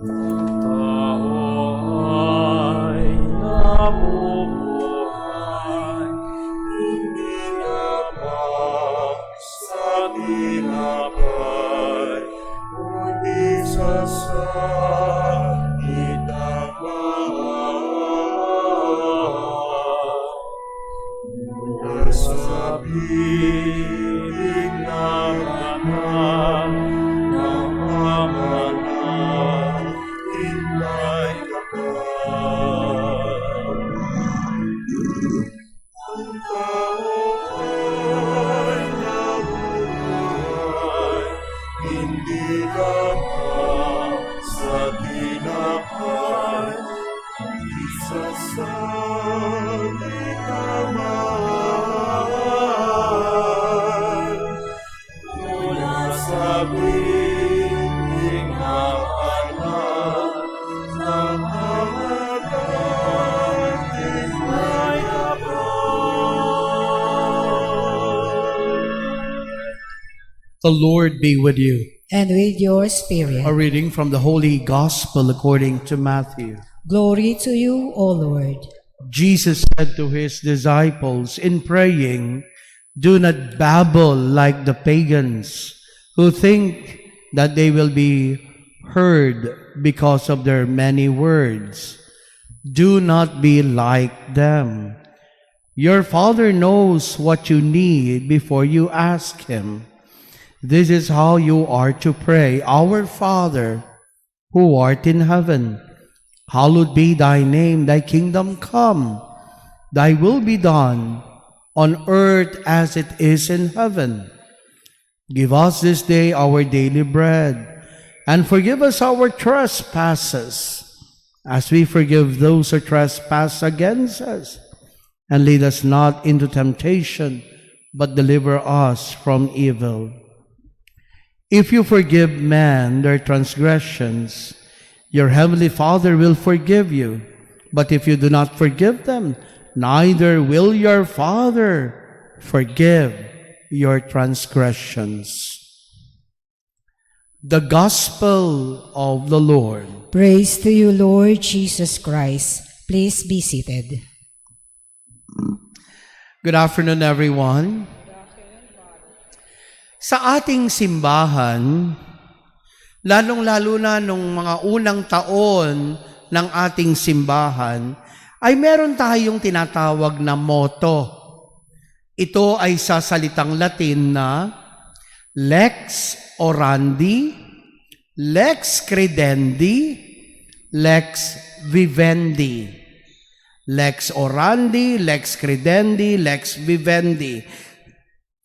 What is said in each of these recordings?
The Lord be with you. And with your spirit. A reading from the Holy Gospel according to Matthew. Glory to you, O Lord. Jesus said to his disciples in praying, "Do not babble like the pagans, who think that they will be heard because of their many words. Do not be like them. Your Father knows what you need before you ask Him. This is how you are to pray, Our Father, who art in heaven, hallowed be thy name, thy kingdom come, thy will be done, on earth as it is in heaven. Give us this day our daily bread, and forgive us our trespasses, as we forgive those who trespass against us. And lead us not into temptation, but deliver us from evil. If you forgive men their transgressions, your heavenly Father will forgive you. But if you do not forgive them, neither will your Father forgive your transgressions." The Gospel of the Lord. Praise to you, Lord Jesus Christ. Please be seated. Good afternoon, everyone. Sa ating simbahan, lalong-lalo na nung mga unang taon ng ating simbahan, ay meron tayong tinatawag na motto. Ito ay sa salitang Latin na Lex Orandi, Lex Credendi, Lex Vivendi. Lex Orandi, Lex Credendi, Lex Vivendi.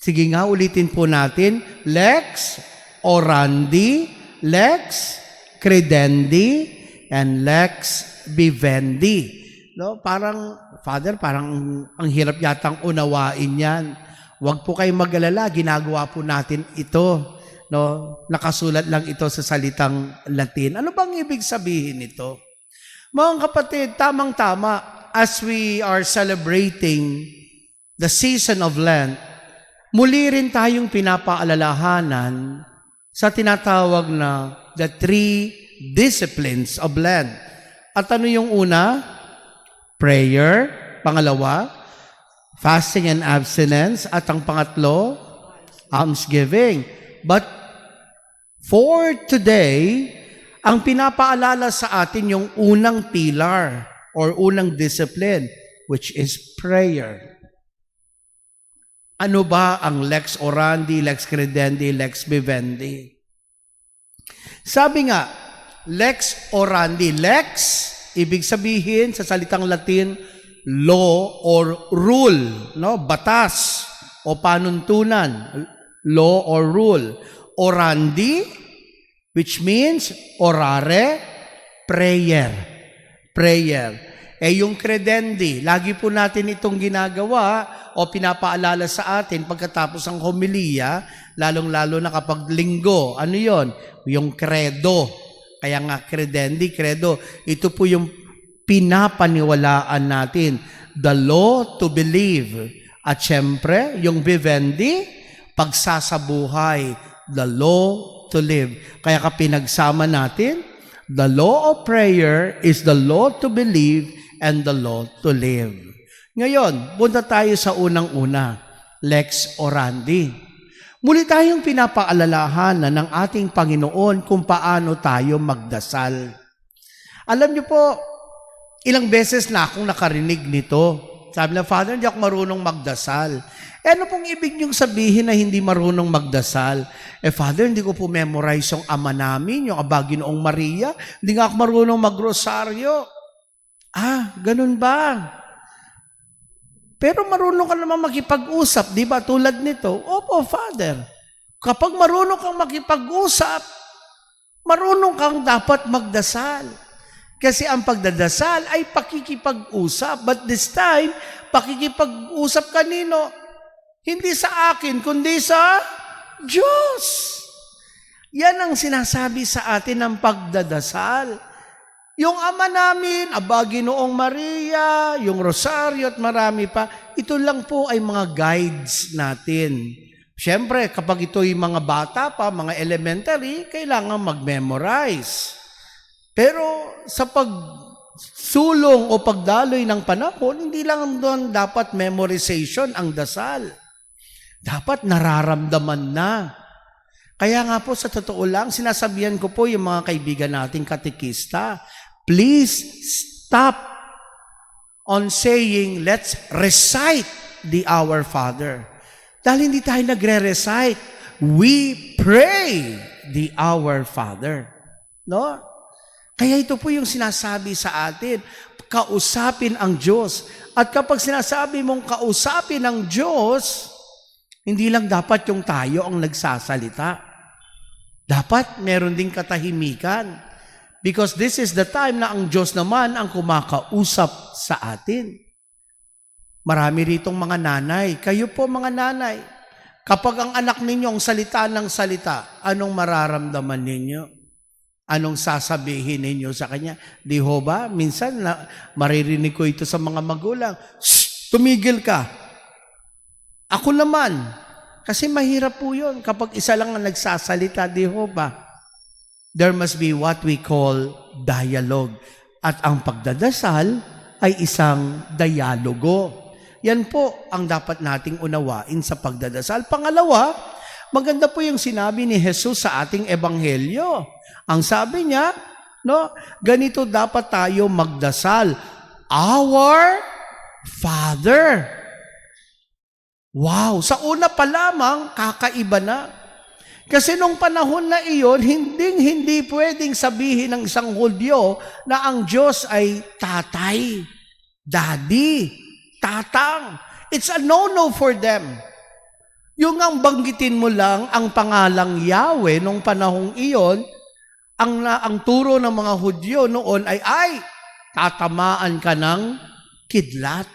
Sige nga, ulitin po natin. Lex Orandi, Lex Credendi, and Lex Vivendi. No, parang, Father, parang ang hirap yatang unawain yan. Huwag po kayong mag-alala, ginagawa po natin ito. No, nakasulat lang ito sa salitang Latin. Ano bang ibig sabihin nito? Mga kapatid, tamang-tama, as we are celebrating the season of Lent, muli rin tayong pinapaalalahanan sa tinatawag na the 3 disciplines of Lent. At ano yung una? Prayer. Pangalawa, fasting and abstinence. At ang pangatlo, almsgiving. But for today, ang pinapaalala sa atin yung unang pilar or unang discipline, which is prayer. Ano ba ang Lex Orandi, Lex Credendi, Lex Vivendi? Sabi nga, Lex Orandi. Lex, ibig sabihin sa salitang Latin, law or rule, no? Batas o panuntunan, law or rule. Orandi, which means orare, prayer. Prayer. Yung credendi, lagi po natin itong ginagawa o pinapaalala sa atin pagkatapos ng homilya, lalong-lalo na kapag linggo. Ano yon? Yung credo. Kaya nga credendi, credo. Ito po yung pinapaniwalaan natin. The law to believe. At syempre, yung vivendi, pagsasabuhay. The law to live. Kaya ka pinagsama natin The law of prayer is the law to believe and the law to live. Ngayon, punta tayo sa unang-una, lex orandi. Muli tayong pinapaalalahanan ng ating Panginoon kung paano tayo magdasal. Alam niyo po, ilang beses na akong nakarinig nito. Sabi na, Father, hindi ako marunong magdasal. Ano pong ibig niyong sabihin na hindi marunong magdasal? Father, hindi ko po memorize yung Ama namin, yung Aba Ginoong Maria. Hindi nga ako marunong magrosaryo. Ganun ba? Pero marunong ka naman makipag-usap, di ba? Tulad nito, opo, Father. Kapag marunong kang makipag-usap, marunong kang dapat magdasal. Kasi ang pagdadasal ay pakikipag-usap. But this time, pakikipag-usap kanino? Hindi sa akin, kundi sa Diyos. Yan ang sinasabi sa atin ng pagdadasal. Yung Ama namin, Aba Ginoong Maria, yung Rosaryo at marami pa, ito lang po ay mga guides natin. Siyempre, kapag ito'y mga bata pa, mga elementary, kailangan mag-memorize. Pero sa pagsulong o pagdaloy ng panahon, hindi lang doon dapat memorization ang dasal. Dapat nararamdaman na. Kaya nga po sa totoo lang, sinasabihan ko po yung mga kaibigan nating katekista, please stop on saying, let's recite the Our Father. Dahil hindi tayo nagre-recite. We pray the Our Father. No? Kaya ito po yung sinasabi sa atin, kausapin ang Diyos. At kapag sinasabi mong kausapin ang Diyos, hindi lang dapat yung tayo ang nagsasalita. Dapat meron ding katahimikan. Because this is the time na ang Diyos naman ang kumakausap sa atin. Marami ritong mga nanay. Kayo po mga nanay, kapag ang anak ninyo ang salita ng salita, anong mararamdaman ninyo? Anong sasabihin ninyo sa kanya? Di ho ba? Minsan maririnig ko ito sa mga magulang. Shh! Tumigil ka! Ako naman, kasi mahirap po yun kapag isa lang ang nagsasalita, di ho ba? There must be what we call dialogue. At ang pagdadasal ay isang dialogo. Yan po ang dapat nating unawain sa pagdadasal. Pangalawa, maganda po yung sinabi ni Jesus sa ating ebanghelyo. Ang sabi niya, ganito dapat tayo magdasal. Our Father. Wow! Sa una pa lamang, kakaiba na. Kasi nung panahon na iyon, hindi pwedeng sabihin ng isang Hudyo na ang Diyos ay tatay, daddy, tatang. It's a no-no for them. Yung ang banggitin mo lang ang pangalang Yahweh nung panahong iyon, ang turo ng mga Hudyo noon ay tatamaan ka ng kidlat.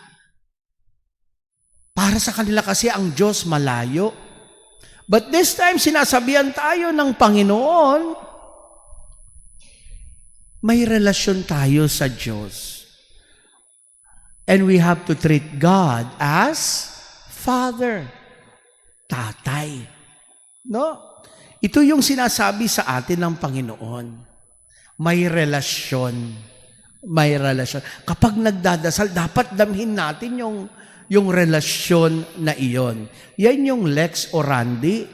Para sa kanila kasi ang Diyos malayo. But this time, sinasabihan tayo ng Panginoon, may relasyon tayo sa Diyos. And we have to treat God as Father, tatay. No? Ito yung sinasabi sa atin ng Panginoon. May relasyon. May relasyon. Kapag nagdadasal, dapat damhin natin yung relasyon na iyon. Yan yung lex orandi.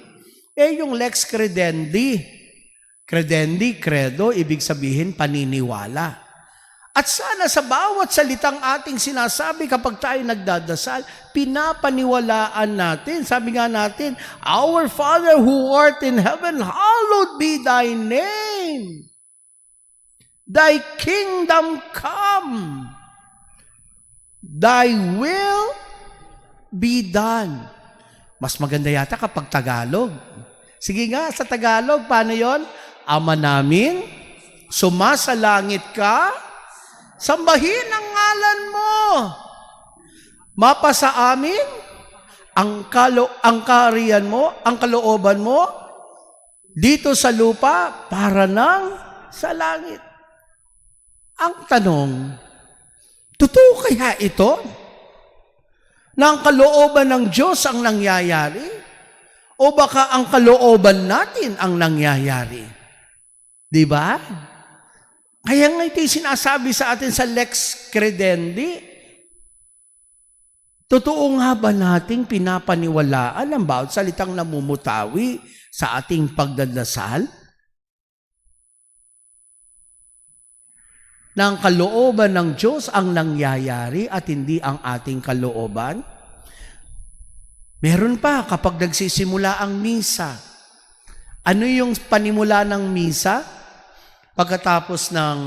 Yung lex credendi. Credendi, credo, ibig sabihin paniniwala. At sana sa bawat salitang ating sinasabi kapag tayo nagdadasal, pinapaniwalaan natin. Sabi nga natin, Our Father who art in heaven, hallowed be thy name. Thy kingdom come. Thy will be done. Mas maganda yata kapag Tagalog. Sige nga, sa Tagalog, paano yon? Ama namin, sumasalangit ka, sambahin ang ngalan mo. Mapa sa amin, ang kaharian mo, ang kalooban mo, dito sa lupa, para nang sa langit. Ang tanong, totoo kaya ito? Na ang kalooban ng Diyos ang nangyayari? O baka ang kalooban natin ang nangyayari? Di ba? Kaya nga ito'y sinasabi sa atin sa Lex Credendi. Totoo nga ba nating pinapaniwalaan ang bawat salitang namumutawi sa ating pagdadasal? Na ang kalooban ng Diyos ang nangyayari at hindi ang ating kalooban? Meron pa kapag nagsisimula ang misa. Ano yung panimula ng misa? Pagkatapos ng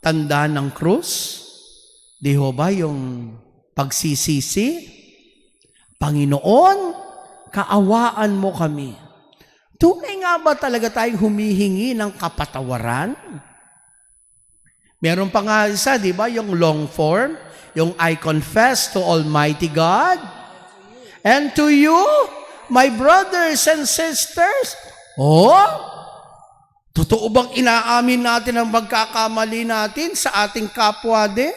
tanda ng krus, di ho ba yung pagsisisi? Panginoon, kaawaan mo kami. Tunay nga ba talaga tayong humihingi ng kapatawaran? Meron pa nga isa, di ba, yung long form, yung I confess to Almighty God and to you, my brothers and sisters. Totoo bang inaamin natin ang pagkakamali natin sa ating kapwa din?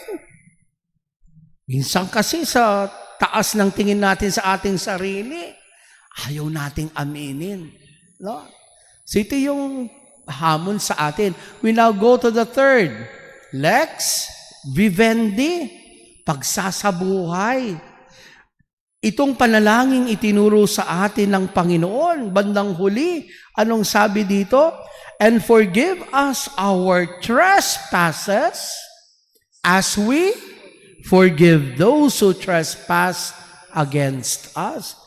Minsan kasi sa taas ng tingin natin sa ating sarili, ayaw nating aminin. No? So ito yung hamon sa atin. We now go to the third. Lex vivendi, pagsasabuhay. Itong panalangin itinuro sa atin ng Panginoon, bandang huli, anong sabi dito? And forgive us our trespasses as we forgive those who trespass against us.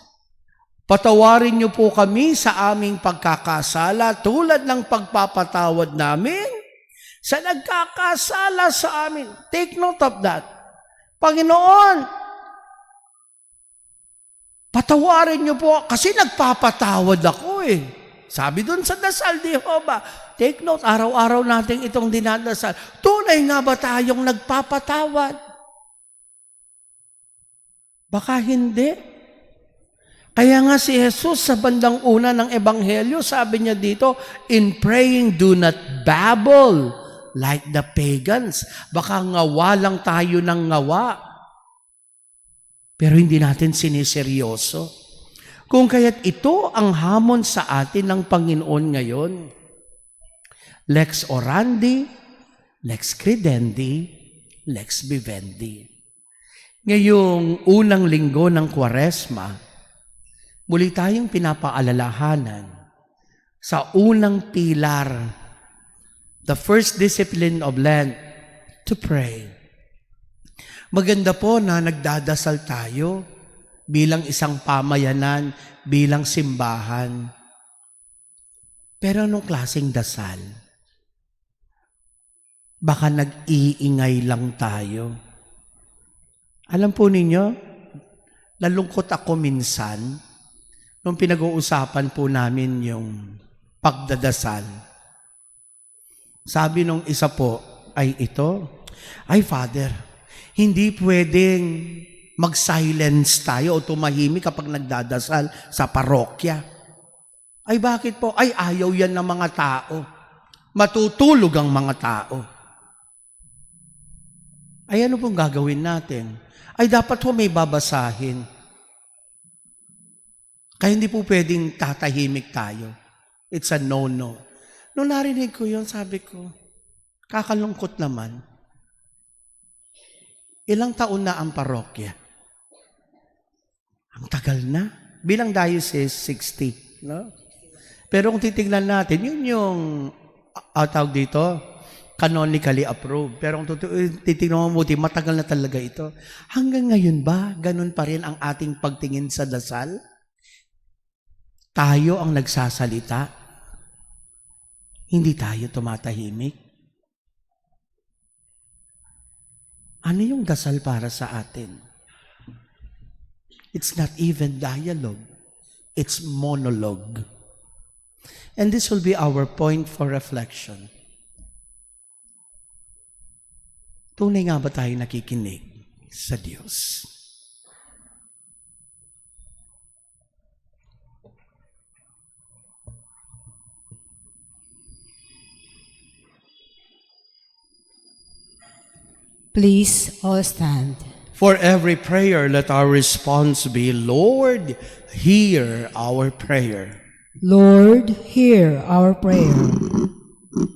Patawarin niyo po kami sa aming pagkakasala tulad ng pagpapatawad namin sa nagkakasala sa amin. Take note of that. Panginoon, patawarin niyo po kasi nagpapatawad ako eh. Sabi dun sa dasal di Jehova, take note, araw-araw natin itong dinadasal. Tunay nga ba tayong nagpapatawad? Baka hindi. Kaya nga si Jesus sa bandang una ng Ebanghelyo, sabi niya dito, in praying, do not babble like the pagans. Baka ngawa lang tayo ng ngawa. Pero hindi natin siniseryoso. Kung kaya't ito ang hamon sa atin ng Panginoon ngayon. Lex orandi, lex credendi, lex vivendi. Ngayong unang linggo ng Kwaresma, muli tayong pinapaalalahanan sa unang pilar, the first discipline of Lent, to pray. Maganda po na nagdadasal tayo bilang isang pamayanan, bilang simbahan. Pero anong klaseng dasal? Baka nag-iingay lang tayo. Alam po ninyo, nalungkot ako minsan nung pinag-uusapan po namin yung pagdadasal. Sabi nung isa po ay ito, ay Father, hindi pwedeng mag-silence tayo o tumahimik kapag nagdadasal sa parokya. Ay bakit po? Ay ayaw yan ng mga tao. Matutulog ang mga tao. Ay ano pong gagawin natin? Ay dapat po may babasahin. Kaya hindi po pwedeng tatahimik tayo. It's a no-no. Nung narinig ko yun, sabi ko, kakalungkot naman. Ilang taon na ang parokya? Ang tagal na. Bilang diocese, 60. No? Pero kung titignan natin, yun yung tawag dito, canonically approved. Pero kung titignan mo buti, matagal na talaga ito. Hanggang ngayon ba, ganun pa rin ang ating pagtingin sa dasal? Tayo ang nagsasalita. Hindi tayo tumatahimik. Ano yung dasal para sa atin? It's not even dialogue. It's monologue. And this will be our point for reflection. Tunay nga ba tayo nakikinig sa Diyos? Please all stand. For every prayer, let our response be, Lord, hear our prayer. Lord, hear our prayer.